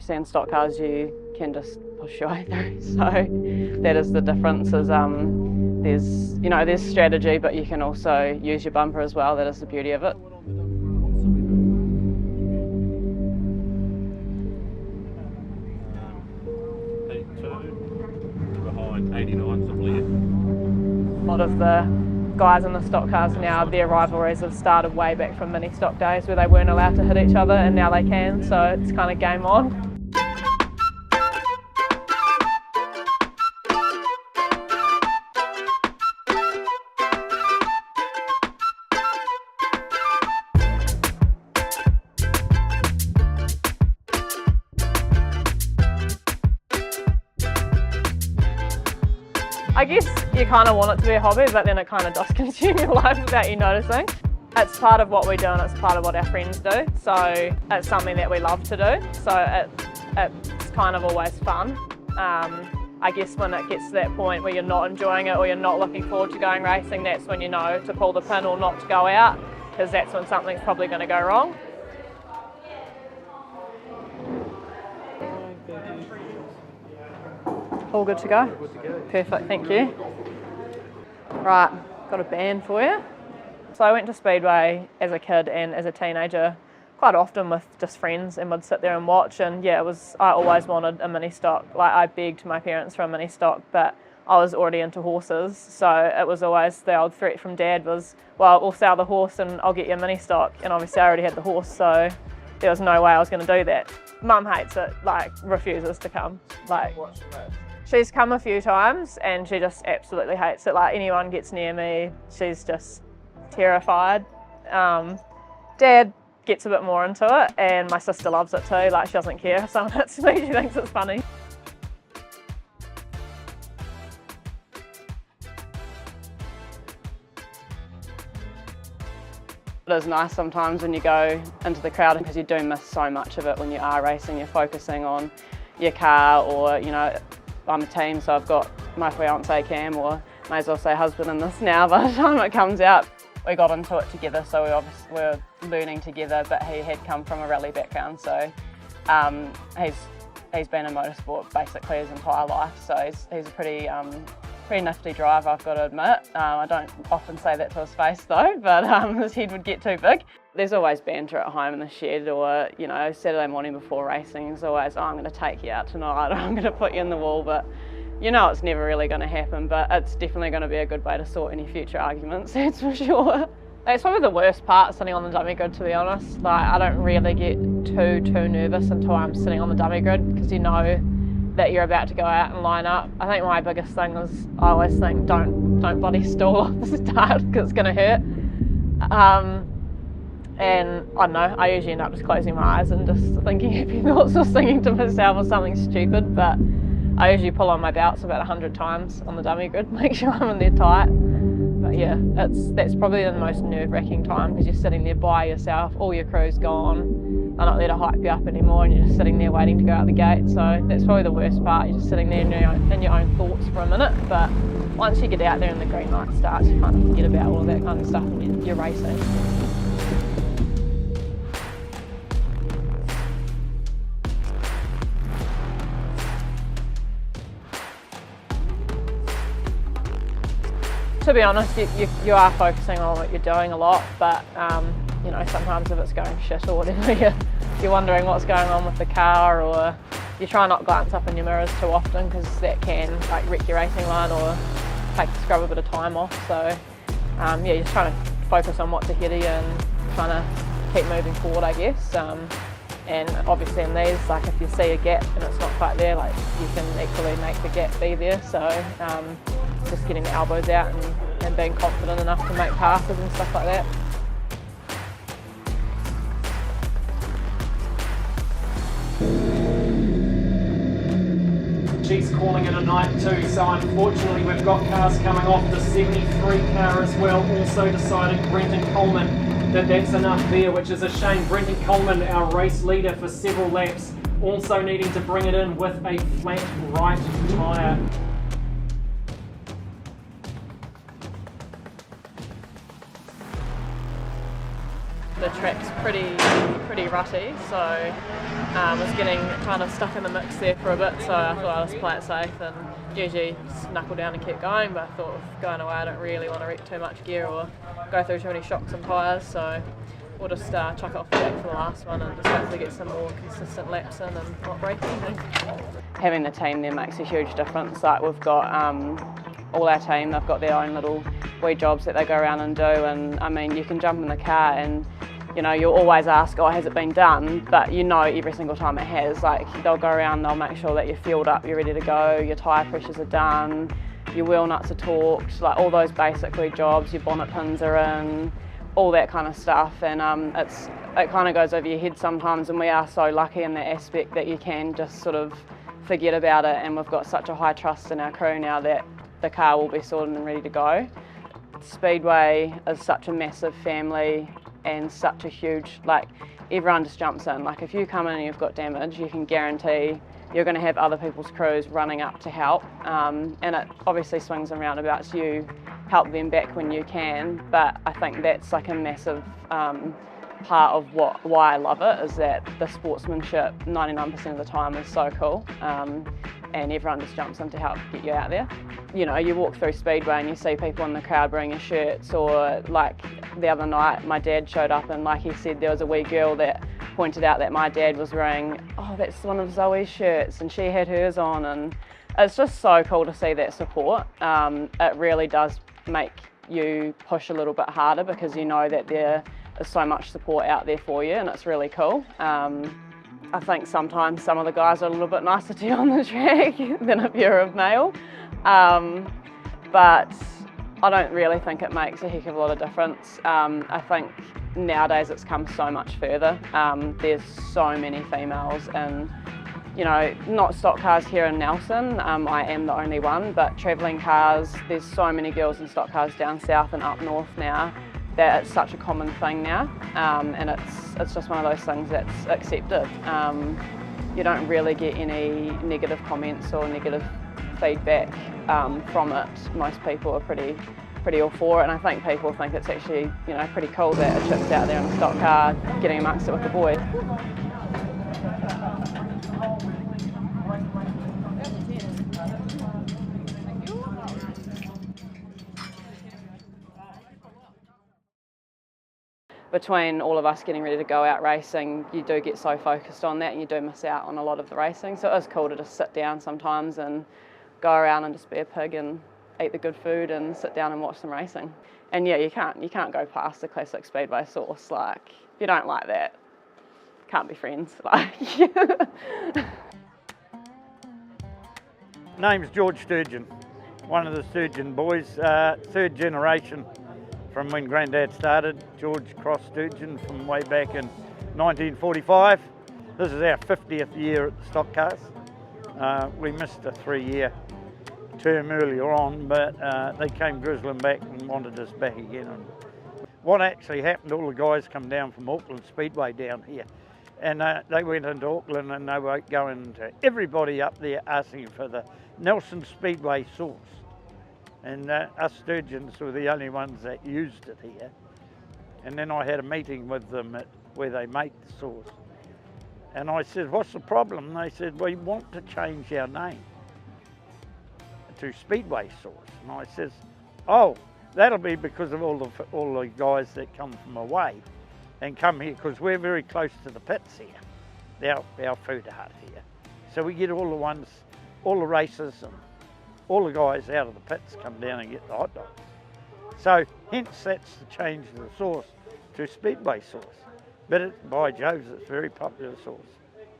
see in stock cars, you can just push your way through. So that is the difference. Is there's strategy, but you can also use your bumper as well. That is the beauty of it. Behind 89, I believe. A lot of the guys in the stock cars now, their rivalries have started way back from mini stock days where they weren't allowed to hit each other, and now they can, so it's kind of game on. I guess you kind of want it to be a hobby, but then it kind of does consume your life without you noticing. It's part of what we do and it's part of what our friends do, so it's something that we love to do, so it's kind of always fun. I guess when it gets to that point where you're not enjoying it or you're not looking forward to going racing, that's when you know to pull the pin or not to go out, because that's when something's probably going to go wrong. All good to go? Good to go. Perfect, thank you. Right, got a band for you. So I went to Speedway as a kid and as a teenager quite often with just friends, and would sit there and watch, and yeah, I always wanted a mini stock. Like, I begged my parents for a mini stock, but I was already into horses, so it was always the old threat from Dad was, well, we'll sell the horse and I'll get you a mini stock, and obviously I already had the horse, so there was no way I was going to do that. Mum hates it, like refuses to come. Like, she's come a few times and she just absolutely hates it. Like, anyone gets near me, she's just terrified. Dad gets a bit more into it, and my sister loves it too. Like, she doesn't care if someone hits me, she thinks it's funny. It is nice sometimes when you go into the crowd, because you do miss so much of it when you are racing. You're focusing on your car, or, you know, I'm a team, so I've got my fiance Cam, or may as well say husband in this now by the time it comes out. We got into it together, so we obviously were learning together, but he had come from a rally background, so he's been in motorsport basically his entire life, so he's a pretty nifty driver, I've got to admit. I don't often say that to his face though, but his head would get too big. There's always banter at home in the shed, or, you know, Saturday morning before racing is always, oh, I'm going to take you out tonight, or I'm going to put you in the wall, but you know it's never really going to happen, but it's definitely going to be a good way to sort any future arguments, that's for sure. It's probably the worst part, sitting on the dummy grid, to be honest. Like, I don't really get too nervous until I'm sitting on the dummy grid, because you know that you're about to go out and line up. I think my biggest thing is, I always think, don't bloody stall off the start, because it's going to hurt. And I don't know, I usually end up just closing my eyes and just thinking happy thoughts or singing to myself or something stupid, but I usually pull on my belts about 100 times on the dummy grid, make sure I'm in there tight. But yeah, that's probably the most nerve-wracking time, because you're sitting there by yourself, all your crew's gone, they're not there to hype you up anymore, and you're just sitting there waiting to go out the gate. So that's probably the worst part, you're just sitting there in your own thoughts for a minute. But once you get out there and the green light starts, you kind of forget about all that kind of stuff and you're racing. To be honest, you are focusing on what you're doing a lot, but you know, sometimes if it's going shit or whatever, you're wondering what's going on with the car, or you try not glance up in your mirrors too often, because that can like wreck your racing line or scrub a bit of time off. So yeah, you're just trying to focus on what's ahead of you and trying to keep moving forward, I guess. And obviously in these, like, if you see a gap and it's not quite there, like, you can equally make the gap be there. So just getting the elbows out and being confident enough to make passes and stuff like that. She's calling it a night too, so unfortunately we've got cars coming off. The 73 car as well, also decided Brenton Coleman that's enough there, which is a shame. Brenton Coleman, our race leader for several laps, also needing to bring it in with a flat right tyre. the track's pretty rutty, so was getting kind of stuck in the mix there for a bit, so I thought I'll just play it safe and usually just knuckle down and keep going, but I thought with going away I don't really want to wreck too much gear or go through too many shocks and tyres, so we'll just chuck it off the back for the last one and just hopefully get some more consistent laps in and not break anything. Having the team there makes a huge difference. Like we've got all our team, they've got their own little wee jobs that they go around and do, and I mean you can jump in the car and you know you'll always ask, oh has it been done, but you know every single time it has. Like they'll go around, they'll make sure that you're fueled up, you're ready to go, your tyre pressures are done, your wheel nuts are torqued, like all those basic wee jobs, your bonnet pins are in, all that kind of stuff, and it kind of goes over your head sometimes, and we are so lucky in that aspect that you can just sort of forget about it, and we've got such a high trust in our crew now that the car will be sorted and ready to go. Speedway is such a massive family and such a huge, like everyone just jumps in. Like if you come in and you've got damage, you can guarantee you're going to have other people's crews running up to help, and it obviously swings and roundabouts. You help them back when you can, but I think that's like a massive part of why I love it, is that the sportsmanship 99% of the time is so cool, and everyone just jumps in to help get you out there. You know, you walk through Speedway and you see people in the crowd bringing shirts, or like the other night my dad showed up and like he said there was a wee girl that pointed out that my dad was wearing, oh that's one of Zoe's shirts and she had hers on, and it's just so cool to see that support. It really does make you push a little bit harder because you know that there is so much support out there for you, and it's really cool. I think sometimes some of the guys are a little bit nicer to you on the track than if you're a male, but I don't really think it makes a heck of a lot of difference. I think nowadays it's come so much further. There's so many females, and you know, not stock cars here in Nelson, I am the only one, but travelling cars, there's so many girls in stock cars down south and up north now that it's such a common thing now, and it's just one of those things that's accepted. You don't really get any negative comments or negative feedback from it. Most people are pretty all for it, and I think people think it's actually, you know, pretty cool that a chick's out there in a stock car getting amongst it with the boys. Between all of us getting ready to go out racing, you do get so focused on that and you do miss out on a lot of the racing. So it is cool to just sit down sometimes and go around and just be a pig and eat the good food and sit down and watch some racing. And yeah, you can't go past the classic Speedway sauce. Like, if you don't like that, can't be friends. Like. Name's George Sturgeon, one of the Sturgeon boys, third generation from when Grandad started, George Cross Sturgeon, from way back in 1945. This is our 50th year at the stock cars. We missed a 3-year term earlier on, but they came grizzling back and wanted us back again. And what actually happened, all the guys come down from Auckland Speedway down here, and they went into Auckland and they were going to everybody up there asking for the Nelson Speedway sauce. And us Sturgeons were the only ones that used it here. And then I had a meeting with them where they make the sauce. And I said, what's the problem? And they said, we want to change our name to Speedway sauce. And I says, oh, that'll be because of all the guys that come from away and come here, because we're very close to the pits here, our food hut here. So we get all the ones, all the races and all the guys out of the pits come down and get the hot dogs. So hence that's the change of the sauce to Speedway sauce. But by Jove's, it's a very popular sauce.